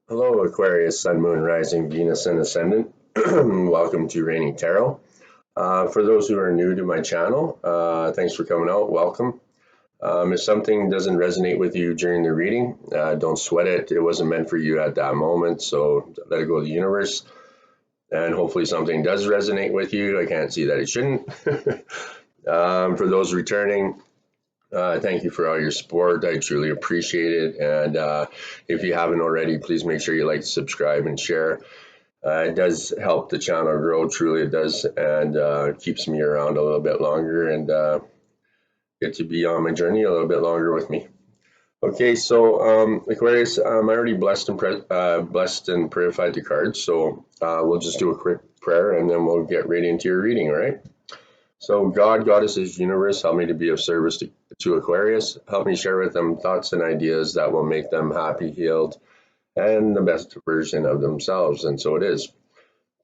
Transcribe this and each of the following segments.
Hello, Aquarius, Sun, Moon, Rising, Venus, and Ascendant. Welcome to Reigning Tarot. For those who are new to my channel, thanks for coming out. Welcome. If something doesn't resonate with you during the reading, don't sweat it. It wasn't meant for you at that moment, so let it go to the universe. And hopefully something does resonate with you. I can't see that it shouldn't. For those returning, thank you for all your support. I truly appreciate it. And if you haven't already, please make sure you like, subscribe, and share. It does help the channel grow, truly it does, and keeps me around a little bit longer and get to be on my journey a little bit longer with me. Okay, so Aquarius, I already blessed and purified the cards, so we'll just do a quick prayer and then we'll get right into your reading, all right? So God, Goddesses, Universe, help me to be of service to Aquarius. Help me share with them thoughts and ideas that will make them happy, healed, and the best version of themselves, and so it is.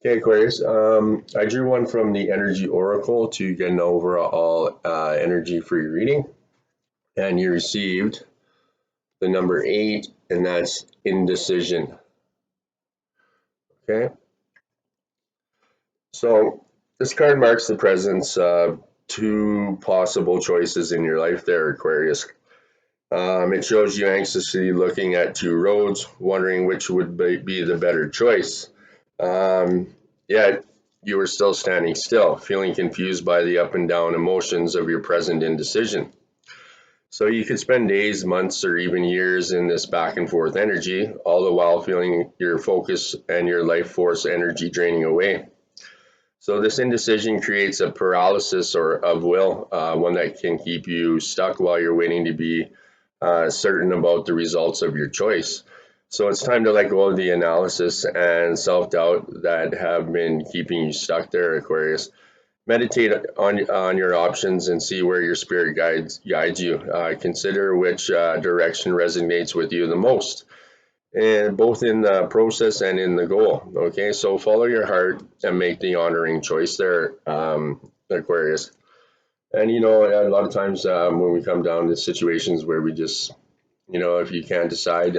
Okay, Aquarius, I drew one from the Energy Oracle to get an overall energy for your reading, and you received the number 8, and that's indecision. Okay, so this card marks the presence of two possible choices in your life there, Aquarius. It shows you anxiously looking at two roads, wondering which would be the better choice. Yet you are still standing still, feeling confused by the up and down emotions of your present indecision. So you could spend days, months, or even years in this back and forth energy, all the while feeling your focus and your life force energy draining away. So this indecision creates a paralysis of will, one that can keep you stuck while you're waiting to be certain about the results of your choice. So it's time to let go of the analysis and self-doubt that have been keeping you stuck there, Aquarius. Meditate on your options and see where your spirit guides you. Consider which direction resonates with you the most, and both in the process and in the goal. Okay, so follow your heart and make the honoring choice there, Aquarius. And a lot of times when we come down to situations where we just, if you can't decide,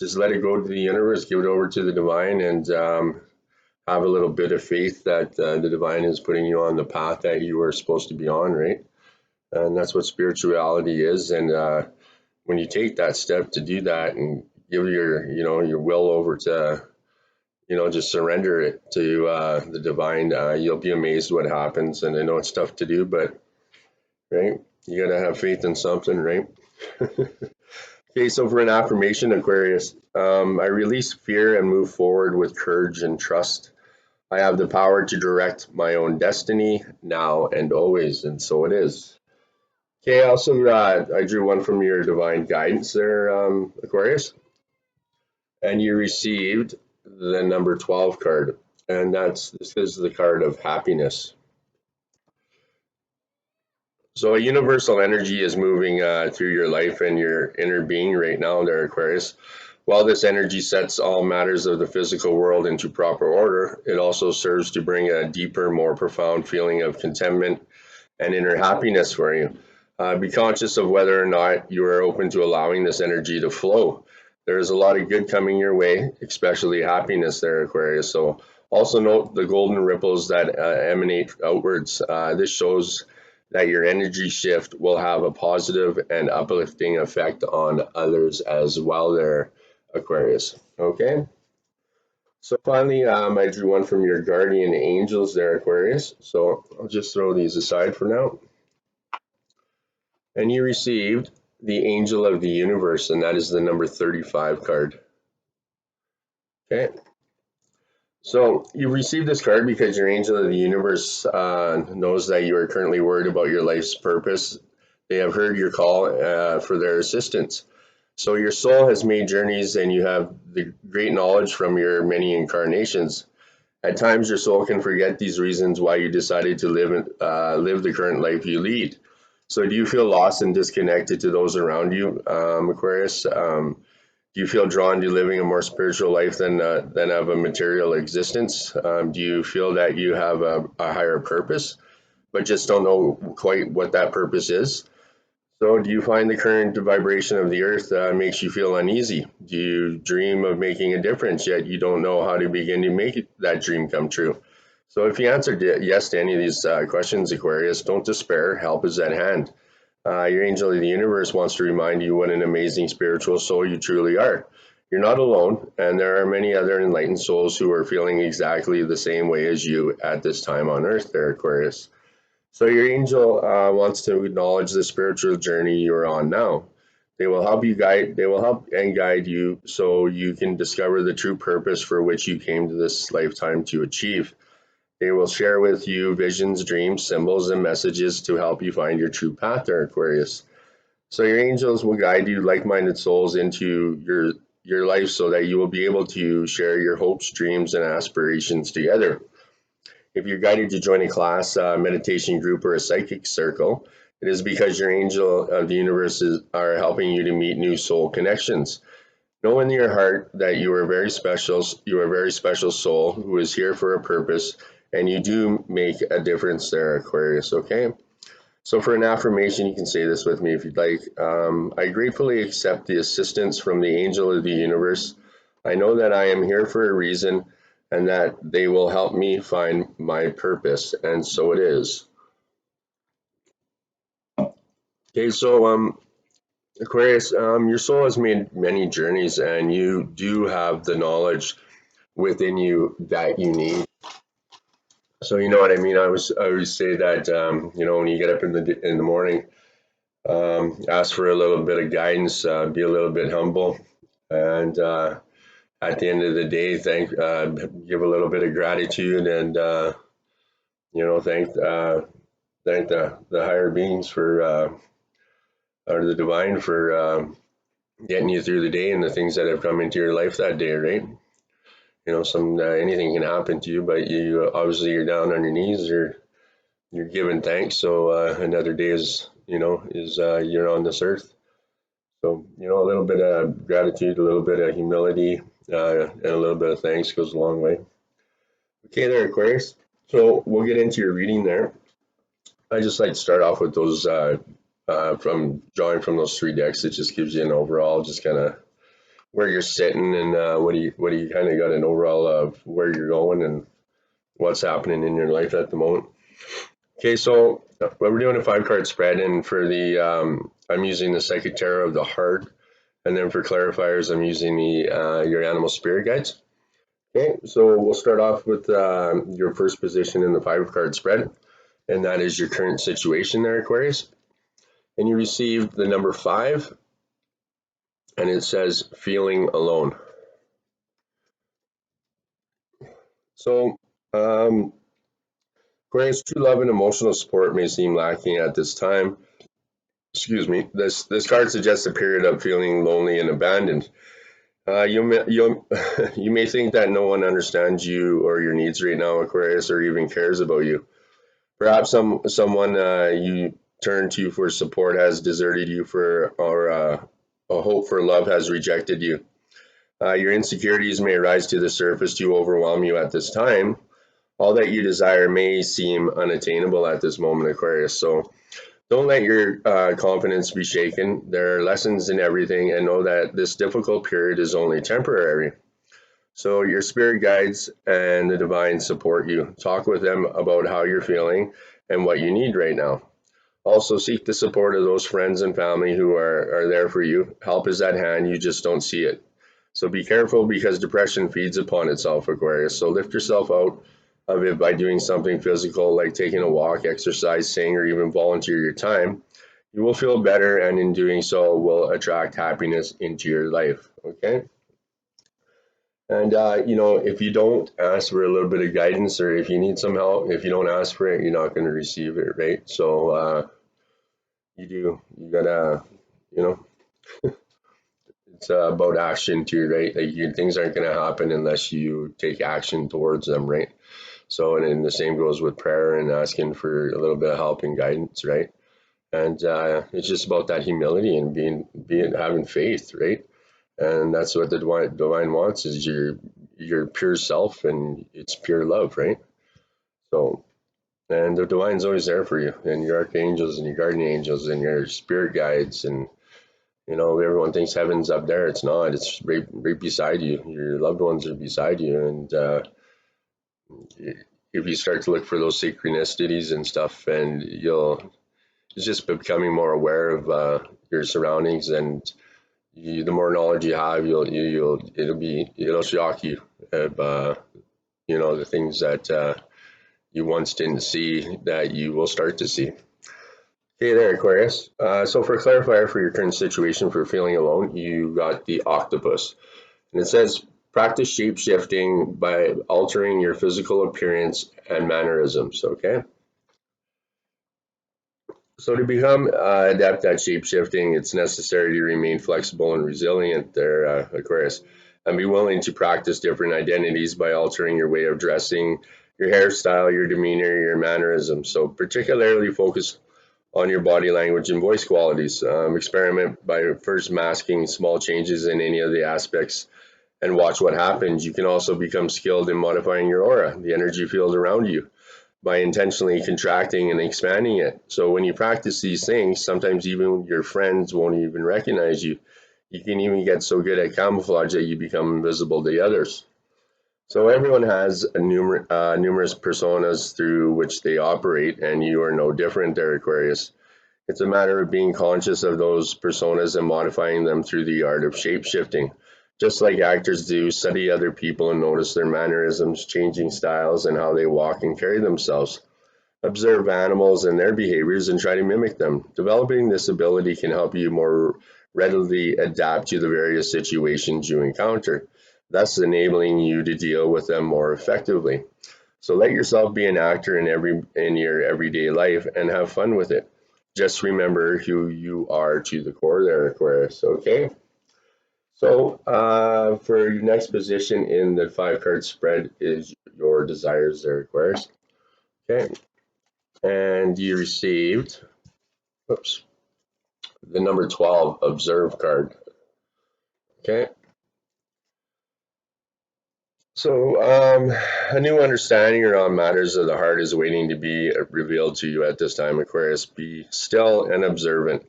just let it go to the universe, give it over to the divine, and have a little bit of faith that the divine is putting you on the path that you were supposed to be on, right? And that's what spirituality is. And when you take that step to do that and give your will over to, just surrender it to the divine, you'll be amazed what happens. And I know it's tough to do, but right, you got to have faith in something, right? Okay, so for an affirmation, Aquarius, I release fear and move forward with courage and trust. I have the power to direct my own destiny now and always, and so it is. Okay, also I drew one from your divine guidance there, Aquarius, and you received the number 12 card, and this is the card of happiness. So a universal energy is moving through your life and your inner being right now there, Aquarius. While this energy sets all matters of the physical world into proper order, it also serves to bring a deeper, more profound feeling of contentment and inner happiness for you. Be conscious of whether or not you are open to allowing this energy to flow. There is a lot of good coming your way, especially happiness there, Aquarius. So also note the golden ripples that emanate outwards. This shows that your energy shift will have a positive and uplifting effect on others as well there, Aquarius. Okay, so finally, I drew one from your guardian angels there, Aquarius. So I'll just throw these aside for now. And you received the angel of the universe, and that is the number 35 card. Okay, so you received this card because your angel of the universe knows that you are currently worried about your life's purpose. They have heard your call for their assistance. So your soul has made journeys and you have the great knowledge from your many incarnations. At times your soul can forget these reasons why you decided to live the current life you lead. So do you feel lost and disconnected to those around you, Aquarius? Do you feel drawn to living a more spiritual life than of a material existence? Do you feel that you have a higher purpose, but just don't know quite what that purpose is? So, do you find the current vibration of the earth makes you feel uneasy? Do you dream of making a difference, yet you don't know how to begin to make that dream come true? So, if you answered yes to any of these questions, Aquarius, don't despair. Help is at hand. Your angel of the universe wants to remind you what an amazing spiritual soul you truly are. You're not alone, and there are many other enlightened souls who are feeling exactly the same way as you at this time on earth, there, Aquarius. So your angel wants to acknowledge the spiritual journey you're on now. They will help you guide. They will help and guide you so you can discover the true purpose for which you came to this lifetime to achieve. They will share with you visions, dreams, symbols, and messages to help you find your true path there, Aquarius. So your angels will guide you, like-minded souls, into your life so that you will be able to share your hopes, dreams, and aspirations together. If you're guided to join a class, meditation group, or a psychic circle, it is because your angel of the universe are helping you to meet new soul connections. Know in your heart that you are very special. You are a very special soul who is here for a purpose, and you do make a difference there, Aquarius. Okay. So for an affirmation, you can say this with me if you'd like. I gratefully accept the assistance from the angel of the universe. I know that I am here for a reason and that they will help me find my purpose. And so it is. Okay, so Aquarius, your soul has made many journeys and you do have the knowledge within you that you need. So you know what I mean? I always say that when you get up in the morning, ask for a little bit of guidance, be a little bit humble, and at the end of the day, give a little bit of gratitude, and thank the higher beings for or the divine for getting you through the day and the things that have come into your life that day, right? Some anything can happen to you, but you obviously you're down on your knees, you're giving thanks. So another day is you're on this earth. So, a little bit of gratitude, a little bit of humility, and a little bit of thanks goes a long way. Okay, there, Aquarius. So we'll get into your reading there. I just like to start off with those from drawing from those three decks. It just gives you an overall, just kind of where you're sitting and what do you kind of got an overall of where you're going and what's happening in your life at the moment. Okay, so we're doing a 5-card spread, and for the I'm using the Psychic Tarot of the Heart. And then for clarifiers, I'm using your animal spirit guides. Okay, so we'll start off with your first position in the 5-card spread, and that is your current situation there, Aquarius. And you received the number 5, and it says feeling alone. So, Aquarius, true love and emotional support may seem lacking at this time. Excuse me. This card suggests a period of feeling lonely and abandoned. You may think that no one understands you or your needs right now, Aquarius, or even cares about you. Perhaps someone you turn to for support has deserted you or a hope for love has rejected you. Your insecurities may rise to the surface to overwhelm you at this time. All that you desire may seem unattainable at this moment, Aquarius. So don't let your confidence be shaken. There are lessons in everything, and know that this difficult period is only temporary. So your spirit guides and the divine support you. Talk with them about how you're feeling and what you need right now. Also seek the support of those friends and family who are there for you. Help is at hand, you just don't see it. So be careful because depression feeds upon itself, Aquarius. So lift yourself out of it by doing something physical like taking a walk, exercise, sing, or even volunteer your time. You will feel better, and in doing so will attract happiness into your life. Okay. And if you don't ask for a little bit of guidance, or if you need some help, if you don't ask for it, you're not going to receive it, right? So you gotta, you know, it's about action too, right? Like things aren't going to happen unless you take action towards them, right? So, and then the same goes with prayer and asking for a little bit of help and guidance, right? And it's just about that humility and having faith, right? And that's what the divine wants is your pure self, and it's pure love, right? So And the divine's always there for you, and your archangels and your guardian angels and your spirit guides. And everyone thinks heaven's up there. It's not. It's right beside you. Your loved ones are beside you. And if you start to look for those synchronicities and stuff, and it's just becoming more aware of your surroundings, and the more knowledge you have, it'll shock you of the things that you once didn't see that you will start to see. Hey there, Aquarius. So for a clarifier for your current situation for feeling alone, you got the octopus. And it says, practice shape shifting by altering your physical appearance and mannerisms, okay? So to become adept at shape shifting, it's necessary to remain flexible and resilient there, Aquarius, and be willing to practice different identities by altering your way of dressing, your hairstyle, your demeanor, your mannerisms. So particularly focus on your body language and voice qualities. Experiment by first masking small changes in any of the aspects and watch what happens. You can also become skilled in modifying your aura, the energy field around you, by intentionally contracting and expanding it. So when you practice these things, sometimes even your friends won't even recognize you. You can even get so good at camouflage that you become invisible to others. So everyone has numerous personas through which they operate, and you are no different there, Aquarius. It's a matter of being conscious of those personas and modifying them through the art of shape shifting. Just like actors do, study other people and notice their mannerisms, changing styles, and how they walk and carry themselves. Observe animals and their behaviors and try to mimic them. Developing this ability can help you more readily adapt to the various situations you encounter, thus enabling you to deal with them more effectively. So let yourself be an actor in your everyday life and have fun with it. Just remember who you are to the core there, Aquarius. Okay. So for your next position in the 5 card spread is your desires there, Aquarius. Okay. And you received, oops, the number 12 observe card. Okay. So, a new understanding around matters of the heart is waiting to be revealed to you at this time, Aquarius. Be still and observant.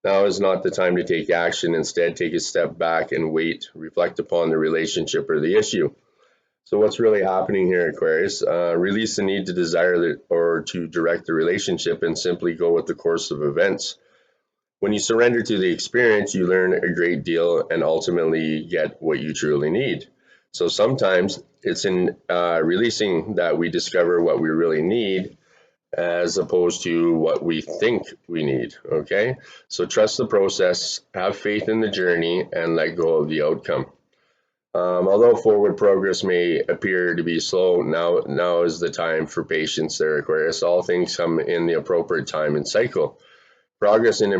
Now is not the time to take action. Instead, take a step back and wait. Reflect upon the relationship or the issue. So, what's really happening here, Aquarius? Release the need to desire or to direct the relationship and simply go with the course of events. When you surrender to the experience, you learn a great deal and ultimately get what you truly need. So sometimes it's in releasing that we discover what we really need as opposed to what we think we need. Okay. So trust the process, have faith in the journey, and let go of the outcome. Although forward progress may appear to be slow, now is the time for patience there, Aquarius. All things come in the appropriate time and cycle. Progress in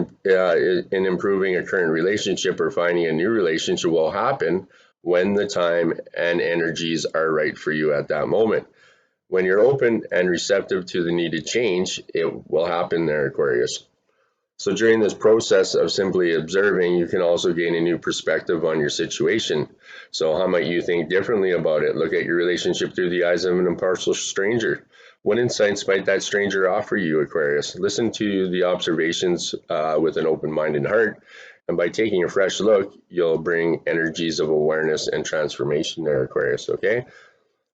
improving a current relationship or finding a new relationship will happen when the time and energies are right for you at that moment. When you're open and receptive to the needed change, it will happen there, Aquarius. So during this process of simply observing, you can also gain a new perspective on your situation. So how might you think differently about it? Look at your relationship through the eyes of an impartial stranger. What insights might that stranger offer you, Aquarius? Listen to the observations with an open-minded heart, and by taking a fresh look, you'll bring energies of awareness and transformation there, Aquarius, okay?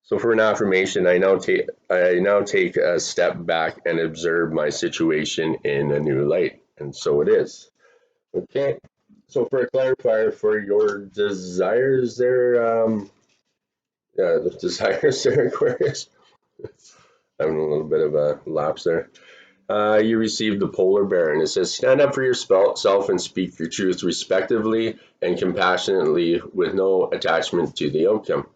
So for an affirmation, I now take a step back and observe my situation in a new light. And so it is. Okay. So for a clarifier for your desires there, yeah, the desires there, Aquarius. Having a little bit of a lapse there. You received the polar bear, and it says, stand up for yourself and speak your truth respectively and compassionately with no attachment to the outcome.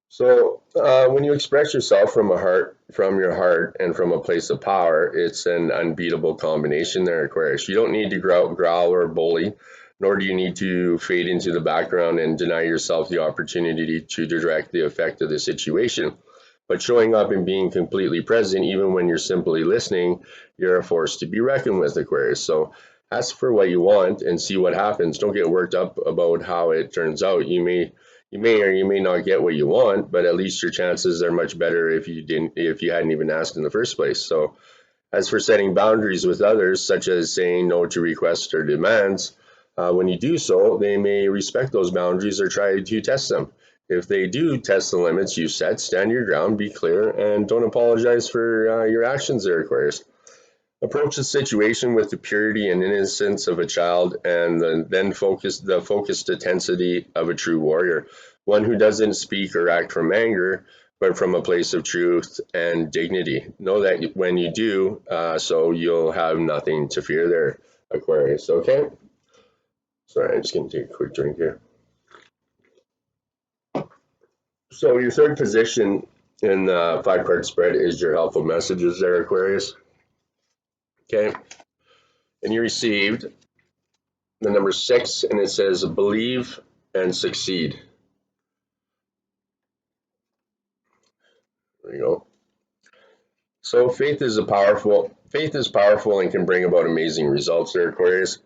So when you express yourself from your heart, and from a place of power, it's an unbeatable combination there, Aquarius. You don't need to growl or bully, nor do you need to fade into the background and deny yourself the opportunity to direct the effect of the situation. But showing up and being completely present, even when you're simply listening, you're a force to be reckoned with, Aquarius. So ask for what you want and see what happens. Don't get worked up about how it turns out. You may or you may not get what you want, but at least your chances are much better if you hadn't even asked in the first place. So as for setting boundaries with others, such as saying no to requests or demands, when you do so, they may respect those boundaries or try to test them. If they do test the limits you set, stand your ground, be clear, and don't apologize for your actions there, Aquarius. Approach the situation with the purity and innocence of a child, and then the focused intensity of a true warrior, one who doesn't speak or act from anger, but from a place of truth and dignity. Know that when you do so, you'll have nothing to fear there, Aquarius. Okay? Sorry, I'm just going to take a quick drink here. So your third position in the five-card spread is your helpful messages there, Aquarius. Okay? And you received the number 6, and it says believe and succeed. There you go. So faith is powerful and can bring about amazing results there, Aquarius.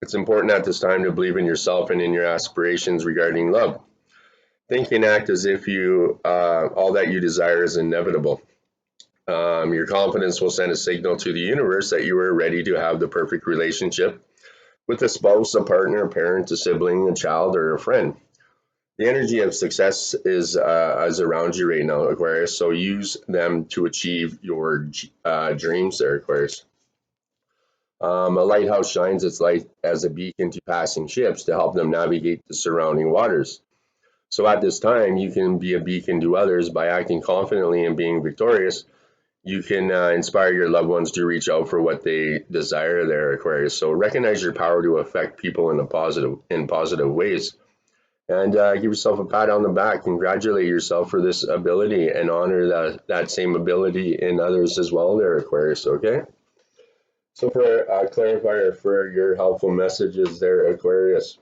It's important at this time to believe in yourself and in your aspirations regarding love. Think and act as if all that you desire is inevitable. Your confidence will send a signal to the universe that you are ready to have the perfect relationship with a spouse, a partner, a parent, a sibling, a child, or a friend. The energy of success is around you right now, Aquarius, so use them to achieve your dreams there, Aquarius. A lighthouse shines its light as a beacon to passing ships to help them navigate the surrounding waters. So at this time, you can be a beacon to others by acting confidently and being victorious. You can inspire your loved ones to reach out for what they desire there, Aquarius. So recognize your power to affect people in positive ways. And give yourself a pat on the back. Congratulate yourself for this ability and honor that same ability in others as well there, Aquarius, okay? So for a clarifier for your helpful messages there, Aquarius,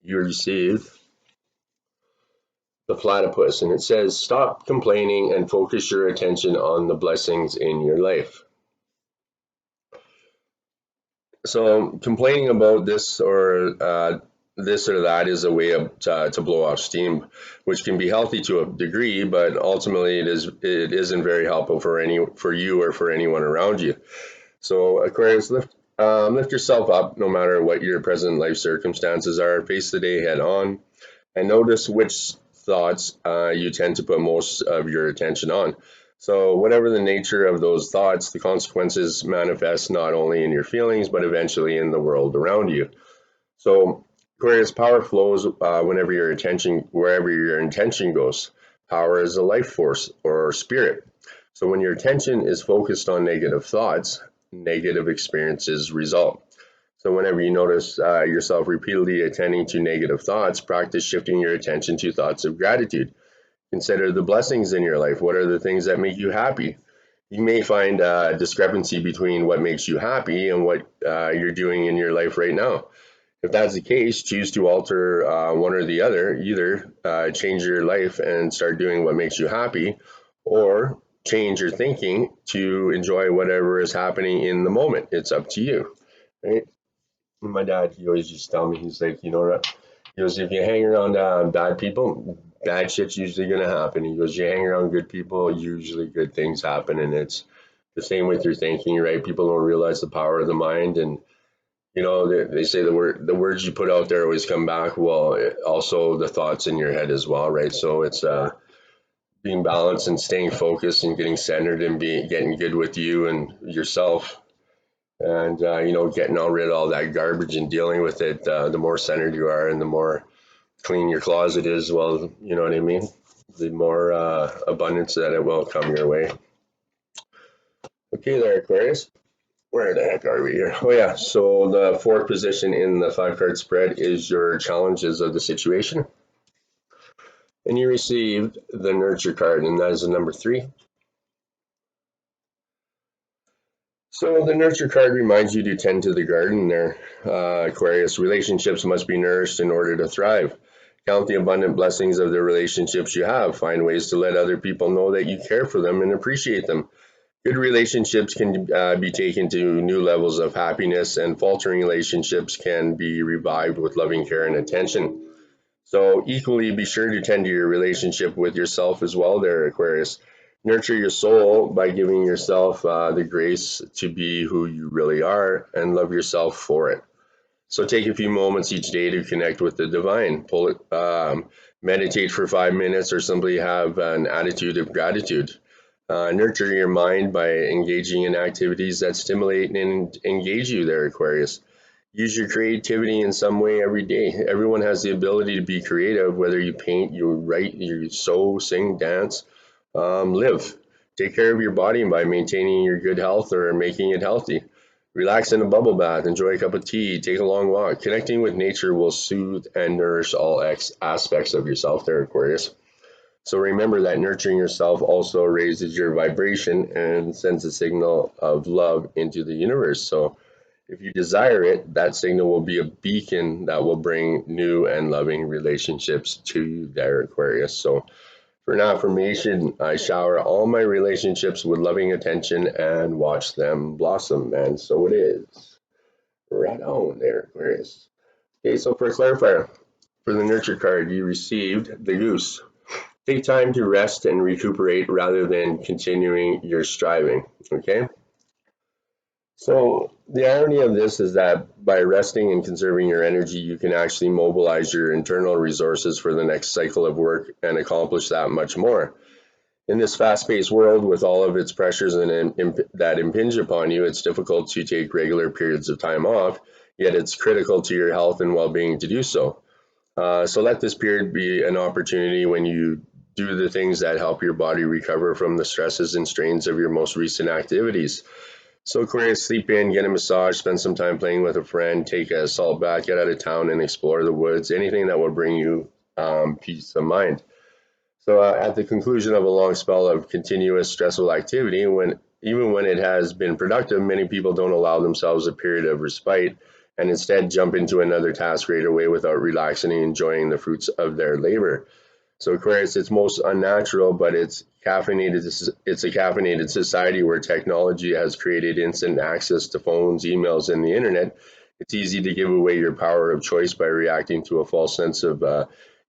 you receive the platypus, and it says, stop complaining and focus your attention on the blessings in your life. So complaining about this or that is a way to blow off steam, which can be healthy to a degree, but ultimately it isn't very helpful for you or for anyone around you. So Aquarius, lift yourself up no matter what your present life circumstances are. Face the day head on and notice which thoughts you tend to put most of your attention on. So whatever the nature of those thoughts, the consequences manifest not only in your feelings, but eventually in the world around you. So Aquarius, power flows wherever your intention goes. Power is a life force or spirit. So when your attention is focused on negative thoughts, negative experiences result. So whenever you notice yourself repeatedly attending to negative thoughts, practice shifting your attention to thoughts of gratitude. Consider the blessings in your life. What are the things that make you happy? You may find a discrepancy between what makes you happy and what you're doing in your life right now. If that's the case, choose to alter one or the other. Either change your life and start doing what makes you happy, or change your thinking to enjoy whatever is happening in the moment. It's up to you, right? My dad, he always just tell me, he's like, you know what? He goes, if you hang around bad people, bad shit's usually going to happen. He goes, you hang around good people, usually good things happen. And it's the same with your thinking, right? People don't realize the power of the mind. And, you know, they say the words you put out there always come back. Well, also the thoughts in your head as well, right? So it's being balanced and staying focused and getting centered and getting good with you and yourself. And, you know, getting rid of all that garbage and dealing with it, the more centered you are and the more clean your closet is, well, you know what I mean? The more abundance that it will come your way. Okay there, Aquarius. Where the heck are we here? Oh yeah, so the fourth position in the 5-card spread is your challenges of the situation. And you received the nurture card, and that is the number 3. So the nurture card reminds you to tend to the garden there, Aquarius. Relationships must be nourished in order to thrive. Count the abundant blessings of the relationships you have. Find ways to let other people know that you care for them and appreciate them. Good relationships can be taken to new levels of happiness, and faltering relationships can be revived with loving care and attention. So equally, be sure to tend to your relationship with yourself as well there, Aquarius. Nurture your soul by giving yourself the grace to be who you really are and love yourself for it. So take a few moments each day to connect with the divine. Meditate for 5 minutes or simply have an attitude of gratitude. Nurture your mind by engaging in activities that stimulate and engage you there, Aquarius. Use your creativity in some way every day. Everyone has the ability to be creative, whether you paint, you write, you sew, sing, dance, live. Take care of your body by maintaining your good health or making it healthy. Relax in a bubble bath, enjoy a cup of tea, take a long walk. Connecting with nature will soothe and nourish all aspects of yourself there, Aquarius. So remember that nurturing yourself also raises your vibration and sends a signal of love into the universe. So if you desire it, that signal will be a beacon that will bring new and loving relationships to you there, Aquarius. So for an affirmation, I shower all my relationships with loving attention and watch them blossom. And so it is. Right on there, Aquarius. Okay, so for a clarifier, for the nurture card, you received the goose. Take time to rest and recuperate rather than continuing your striving. Okay? So the irony of this is that by resting and conserving your energy, you can actually mobilize your internal resources for the next cycle of work and accomplish that much more. In this fast-paced world with all of its pressures that impinge upon you, it's difficult to take regular periods of time off, yet it's critical to your health and well-being to do so. So let this period be an opportunity when you do the things that help your body recover from the stresses and strains of your most recent activities. So Aquarius, sleep in, get a massage, spend some time playing with a friend, take a salt bath, get out of town and explore the woods, anything that will bring you peace of mind. So at the conclusion of a long spell of continuous stressful activity, even when it has been productive, many people don't allow themselves a period of respite and instead jump into another task right away without relaxing and enjoying the fruits of their labor. So Aquarius, it's most unnatural, but it's caffeinated. It's a caffeinated society where technology has created instant access to phones, emails, and the internet. It's easy to give away your power of choice by reacting to a false sense of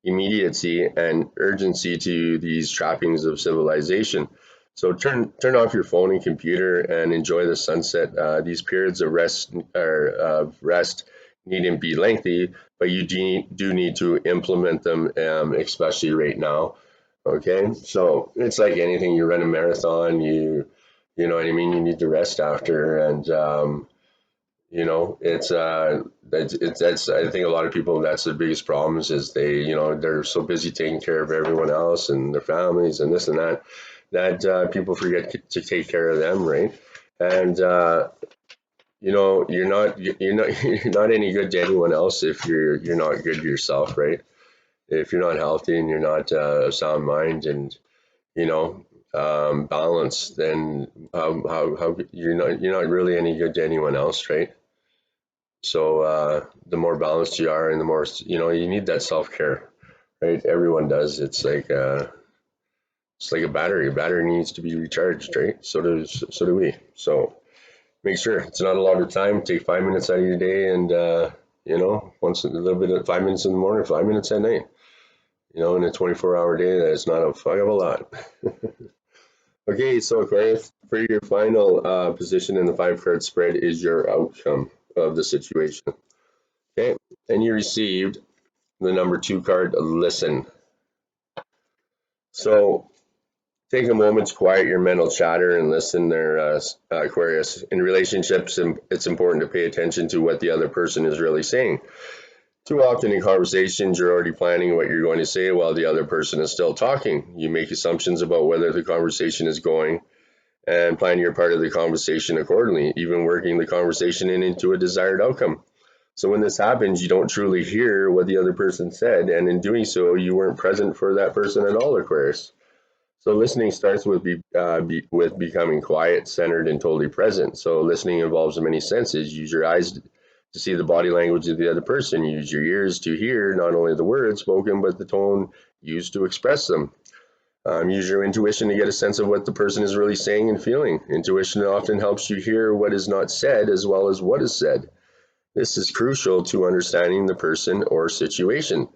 immediacy and urgency to these trappings of civilization. So turn off your phone and computer and enjoy the sunset. These periods of rest needn't be lengthy, but you do need to implement them, especially right now. Okay, so it's like anything. You run a marathon, you know what I mean. You need to rest after, and that's I think a lot of people, that's the biggest problems is they're so busy taking care of everyone else and their families and this and that that people forget to take care of them, right? And you're not any good to anyone else if you're not good to yourself, right? If you're not healthy and you're not of sound mind and balanced, then how you're not really any good to anyone else, right? So the more balanced you are, and the more you need that self care, right? Everyone does. It's like a battery. A battery needs to be recharged, right? So do we. So make sure it's not a lot of time. Take 5 minutes out of your day, and once a little bit of 5 minutes in the morning, 5 minutes at night. In a 24-hour day, that is not a fuck of a lot. Okay, so Aquarius, for your final position in the 5 card spread is your outcome of the situation. Okay, and you received the number 2 card, listen. So take a moment to quiet your mental chatter and listen there, Aquarius. In relationships, it's important to pay attention to what the other person is really saying. Too often in conversations, you're already planning what you're going to say while the other person is still talking. You make assumptions about whether the conversation is going and plan your part of the conversation accordingly, even working the conversation into a desired outcome. So when this happens, you don't truly hear what the other person said, and in doing so, you weren't present for that person at all, Aquarius. So listening starts with with becoming quiet, centered, and totally present. So listening involves many senses. Use your eyes to see the body language of the other person. Use your ears to hear not only the words spoken, but the tone used to express them. Use your intuition to get a sense of what the person is really saying and feeling. Intuition often helps you hear what is not said as well as what is said. This is crucial to understanding the person or situation.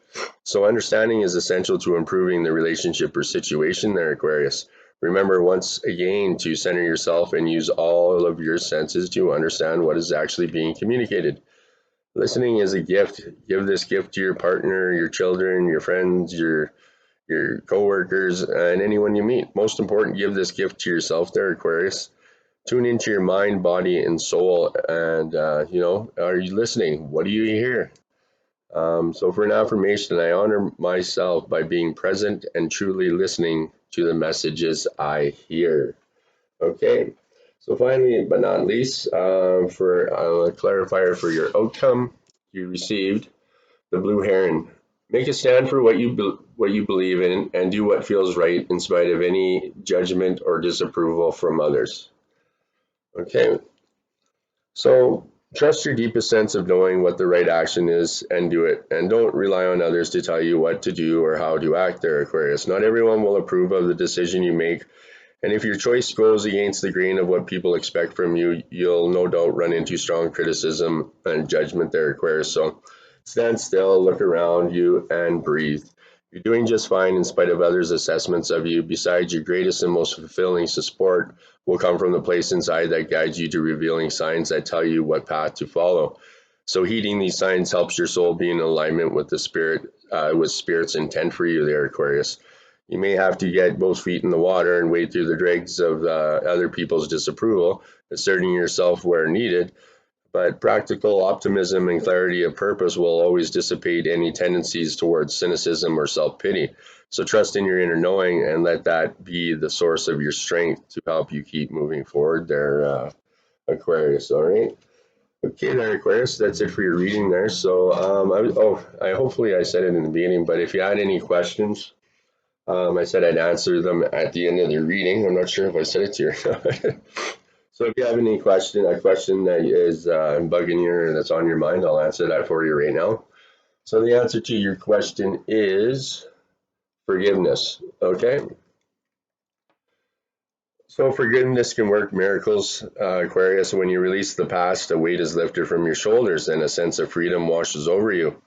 So understanding is essential to improving the relationship or situation there, Aquarius. Remember once again to center yourself and use all of your senses to understand what is actually being communicated. Listening is a gift. Give this gift to your partner, your children, your friends, your coworkers, and anyone you meet. Most important, give this gift to yourself there, Aquarius. Tune into your mind, body, and soul, and are you listening? What do you hear? So for an affirmation, I honor myself by being present and truly listening to the messages I hear. Okay. So finally, but not least, for a clarifier for your outcome, you received the blue heron. Make a stand for what you believe in and do what feels right in spite of any judgment or disapproval from others. Okay, so trust your deepest sense of knowing what the right action is and do it. And don't rely on others to tell you what to do or how to act there, Aquarius. Not everyone will approve of the decision you make. And if your choice goes against the grain of what people expect from you, you'll no doubt run into strong criticism and judgment there, Aquarius. So stand still, look around you, and breathe. You're doing just fine in spite of others' assessments of you. Besides, your greatest and most fulfilling support will come from the place inside that guides you to revealing signs that tell you what path to follow. So heeding these signs helps your soul be in alignment with the spirit's intent for you there, Aquarius. You may have to get both feet in the water and wade through the dregs of other people's disapproval, asserting yourself where needed, but practical optimism and clarity of purpose will always dissipate any tendencies towards cynicism or self-pity. So trust in your inner knowing and let that be the source of your strength to help you keep moving forward there, Aquarius. All right. Okay, there, Aquarius. That's it for your reading there. So, I hopefully I said it in the beginning, but if you had any questions, I said I'd answer them at the end of the reading. I'm not sure if I said it to you. So if you have any a question that is bugging you or that's on your mind, I'll answer that for you right now. So the answer to your question is forgiveness. Okay. So forgiveness can work miracles, Aquarius. When you release the past, a weight is lifted from your shoulders and a sense of freedom washes over you.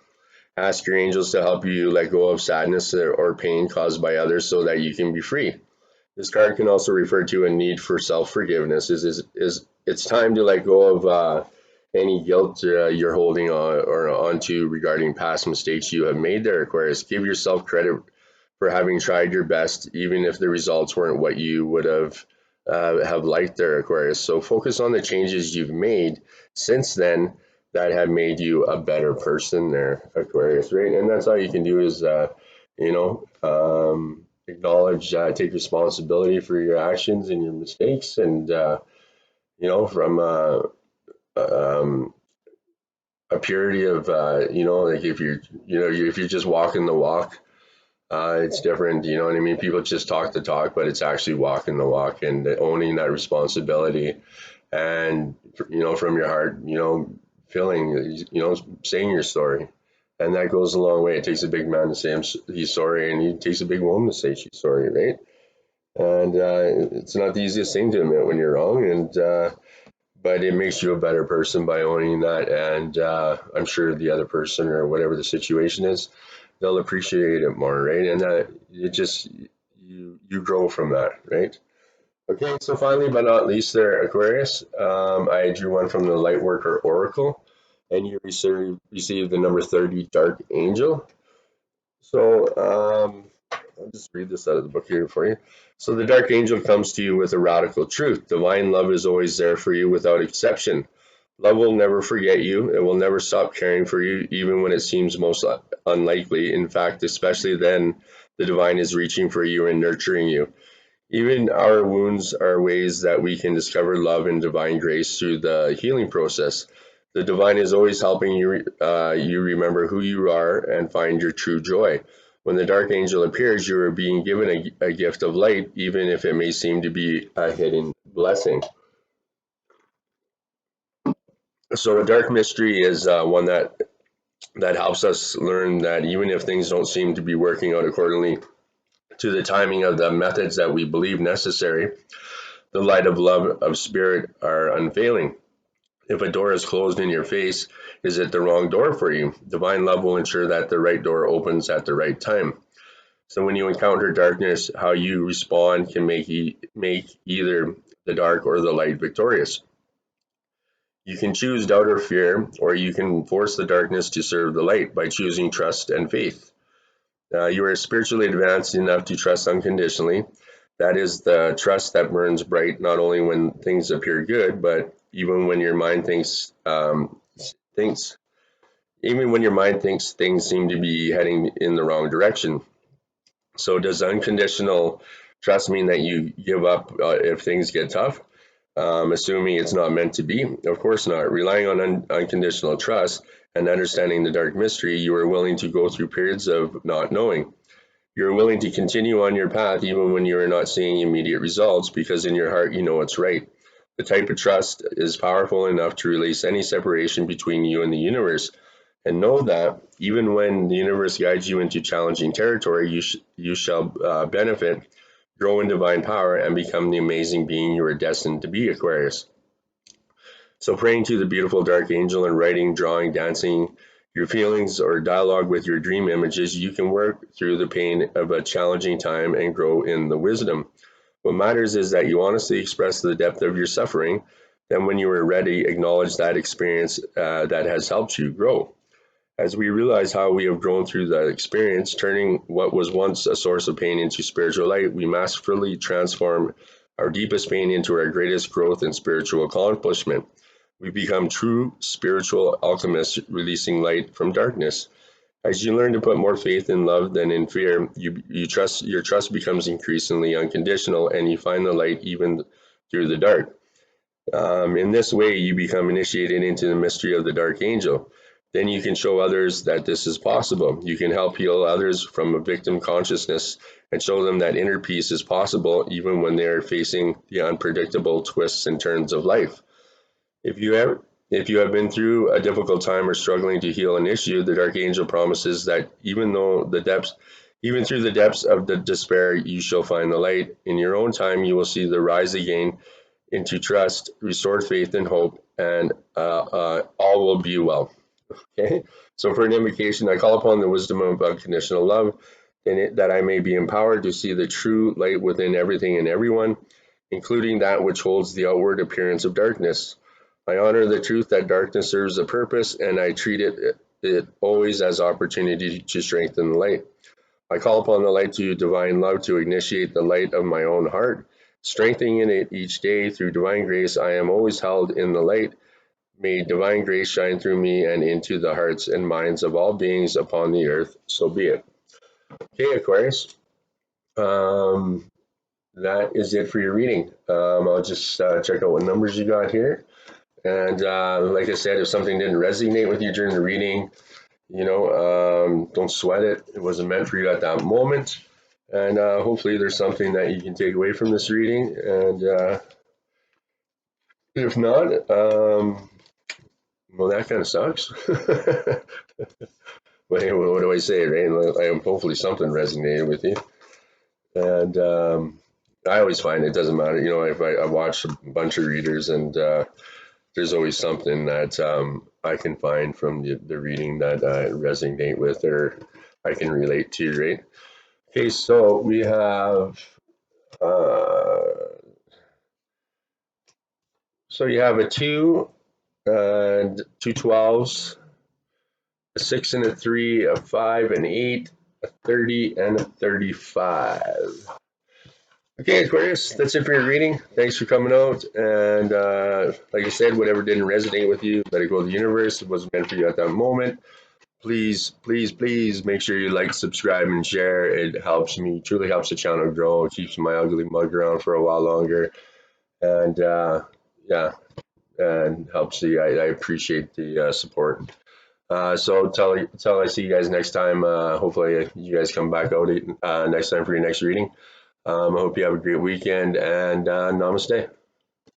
Ask your angels to help you let go of sadness or pain caused by others so that you can be free. This card can also refer to a need for self-forgiveness. It's time to let go of any guilt you're holding on or onto regarding past mistakes you have made there, Aquarius. Give yourself credit for having tried your best, even if the results weren't what you would have liked there, Aquarius. So focus on the changes you've made since then that have made you a better person there, Aquarius, right? And that's all you can do is, you know, acknowledge, take responsibility for your actions and your mistakes, and from a purity of, like if you're just walking the walk, it's different. You know what I mean? People just talk the talk, but it's actually walking the walk and owning that responsibility, and from your heart, feeling, saying your story. And that goes a long way. It takes a big man to say he's sorry, and it takes a big woman to say she's sorry, right? And it's not the easiest thing to admit when you're wrong, and but it makes you a better person by owning that. And I'm sure the other person or whatever the situation is, they'll appreciate it more, right? And it just you grow from that, right? Okay, so finally, but not least, there, Aquarius, I drew one from the Lightworker Oracle, and you received the number 30, Dark Angel. So I'll just read this out of the book here for you. So the Dark Angel comes to you with a radical truth. Divine love is always there for you without exception. Love will never forget you. It will never stop caring for you, even when it seems most unlikely. In fact, especially then, the divine is reaching for you and nurturing you. Even our wounds are ways that we can discover love and divine grace through the healing process. The divine is always helping you remember who you are and find your true joy. When the dark angel appears, you are being given a gift of light, even if it may seem to be a hidden blessing. So a dark mystery is one that helps us learn that even if things don't seem to be working out accordingly to the timing of the methods that we believe necessary, the light of love of spirit are unfailing. If a door is closed in your face, is it the wrong door for you? Divine love will ensure that the right door opens at the right time. So when you encounter darkness, how you respond can make either the dark or the light victorious. You can choose doubt or fear, or you can force the darkness to serve the light by choosing trust and faith. You are spiritually advanced enough to trust unconditionally. That is the trust that burns bright not only when things appear good, but even when your mind thinks even when your mind thinks things seem to be heading in the wrong direction. So does unconditional trust mean that you give up if things get tough? Assuming it's not meant to be? Of course not. Relying on unconditional trust and understanding the dark mystery, you are willing to go through periods of not knowing. You're willing to continue on your path even when you are not seeing immediate results because in your heart you know it's right. The type of trust is powerful enough to release any separation between you and the universe. And know that even when the universe guides you into challenging territory, you shall benefit, grow in divine power, and become the amazing being you are destined to be, Aquarius. So praying to the beautiful dark angel and writing, drawing, dancing your feelings or dialogue with your dream images, you can work through the pain of a challenging time and grow in the wisdom. What matters is that you honestly express the depth of your suffering. Then when you are ready, acknowledge that experience that has helped you grow. As we realize how we have grown through that experience, turning what was once a source of pain into spiritual light, we masterfully transform our deepest pain into our greatest growth and spiritual accomplishment. We become true spiritual alchemists, releasing light from darkness. As you learn to put more faith in love than in fear, your trust becomes increasingly unconditional, and you find the light even through the dark. In this way, you become initiated into the mystery of the dark angel. Then you can show others that this is possible. You can help heal others from a victim consciousness and show them that inner peace is possible even when they are facing the unpredictable twists and turns of life. If you have been through a difficult time or struggling to heal an issue, the dark angel promises that even through the depths of the despair, you shall find the light. In your own time, you will see the rise again into trust, restored faith and hope, and all will be well. Okay, so for an invocation, I call upon the wisdom of unconditional love, that I may be empowered to see the true light within everything and everyone, including that which holds the outward appearance of darkness. I honor the truth that darkness serves a purpose, and I treat it always as opportunity to strengthen the light. I call upon the light to divine love to initiate the light of my own heart, strengthening it each day through divine grace. I am always held in the light. May divine grace shine through me and into the hearts and minds of all beings upon the earth. So be it. Okay, Aquarius. That is it for your reading. I'll just check out what numbers you got here. And like I said, if something didn't resonate with you during the reading, don't sweat it. It wasn't meant for you at that moment. And hopefully there's something that you can take away from this reading. And if not, well, that kind of sucks. But hey, what do I say, right? Hopefully something resonated with you. And I always find it doesn't matter. If I watch a bunch of readers, and there's always something that I can find from the reading that I resonate with or I can relate to, right? Okay, so we have, so you have a 2 and 2 12s, a 6 and a 3, a 5 and 8, a 30 and a 35. Okay, Aquarius, that's it for your reading. Thanks for coming out. And like I said, whatever didn't resonate with you, let it go to the universe. It wasn't meant for you at that moment. Please, please, please make sure you like, subscribe, and share. It helps me, truly helps the channel grow. It keeps my ugly mug around for a while longer. And yeah, and helps the, I appreciate the support. So until I see you guys next time, hopefully you guys come back out next time for your next reading. I hope you have a great weekend, and namaste.